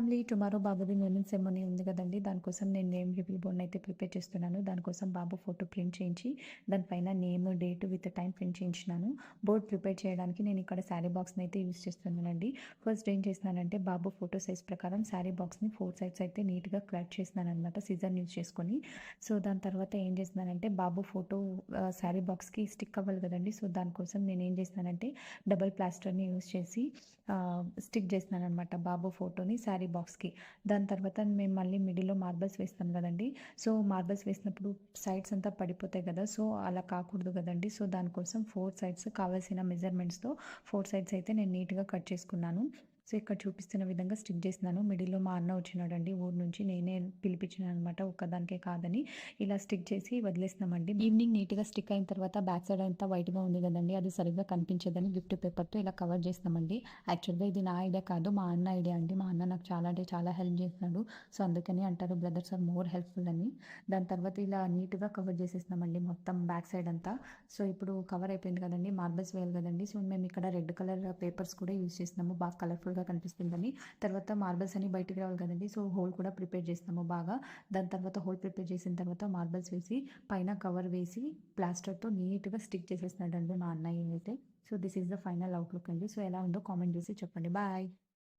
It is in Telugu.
ఫ్యామిలీ టుమారో బాబుది నేమింగ్ సెరమనీ ఉంది కదండీ! దానికోసం నేను నేమ్ రివీల్ బోర్డ్‌ని అయితే ప్రిపేర్ చేస్తున్నాను. దానికోసం బాబు ఫోటో ప్రింట్ చేయించి, దానిపైన name, date with time print చేయించినాను. బోర్డ్ ప్రిపేర్ చేయడానికి నేను ఇక్కడ శారీ బాక్స్‌ని అయితే యూజ్ చేస్తున్నానండి. ఫస్ట్ ఏం చేసినానంటే బాబు ఫోటో సైజ్ ప్రకారం శారీ బాక్స్‌ని 4 సైడ్స్ అయితే నీట్‌గా కట్ చేసినాననమాట సిజర్‌ని యూజ్ చేసుకొని. సో, దాని తర్వాత ఏం చేసినానంటే బాబు ఫోటో శారీ బాక్స్‌కి స్టిక్ అవ్వాలి కదండీ! సో, దానికోసం నేనేం చేసినానంటే డబుల్ ప్లాస్టర్‌ని యూజ్ చేసి స్టిక్ చేసినాననమాట బాబు ఫోటోని శారీ బాక్స్‌కి. దాని తర్వాత మేము మళ్ళీ మిడిల్‌లో మార్బల్స్ వేస్తాం గదండీ! సో, మార్బల్స్ వేసినప్పుడు సైడ్స్ అంతా పడిపోతాయి గదా! సో, అలా కాకూడదు గదండీ! సో, దానికోసం 4 సైడ్స్ కావాల్సిన మెజర్‌మెంట్స్‌తో 4 సైడ్స్ అయితే నేను నీట్‌గా కట్ చేసుకున్నాను. సో, ఇక్కడ చూపిస్తున్న విధంగా స్టిక్ చేసినాను. మిడిల్‌లో మా అన్న వచ్చినాడండి ఊరు నుంచి. నేనే పిలిపించినాననమాట ఒక్కదానికే కాదని. ఇలా స్టిక్ చేసి వదిలేసినామండి. ఈవినింగ్ నీట్‌గా స్టిక్ అయిన తర్వాత బ్యాక్ సైడ్ అంతా వైట్‌గా ఉంది గదండీ! అది సరిగ్గా కనిపించదని గిఫ్ట్ పేపర్‌తో ఇలా కవర్ చేసినామండి. యాక్చువల్‌గా ఇది నా ఐడియా కాదు. మా అన్న ఐడియా అండి. మా అన్న నాకు చాలా అంటే చాలా హెల్ప్ చేసినాడు. సో, అందుకని అంటారు బ్రదర్స్ ఆర్ మోర్ హెల్ప్‌ఫుల్ అని. దాని తర్వాత ఇలా నీట్‌గా కవర్ చేసేసినామండి మొత్తం బ్యాక్ సైడ్ అంతా. సో, ఇప్పుడు కవర్ అయిపోయింది కదండీ! మార్బల్స్ వేయాలి కదండీ! సో, మేము ఇక్కడ రెడ్ కలర్ పేపర్స్ కూడా యూజ్ చేసినాము. బాగా కలర్‌ఫుల్‌గా కనిపిస్తుందని. తర్వాత మార్బల్స్ అన్ని బయటికి రావాలి కదండీ! సో, హోల్ కూడా ప్రిపేర్ చేసినాము బాగా. దాని తర్వాత హోల్ ప్రిపేర్ చేసిన తర్వాత మార్బల్స్ వేసి పైన కవర్ వేసి ప్లాస్టర్‌తో నీట్‌గా స్టిక్ చేసేసినాడండి మా అన్నయ్య అయితే. So, this is the final outlook అండి. సో, ఎలా ఉందో కామెంట్ చేసి చెప్పండి. బాయ్.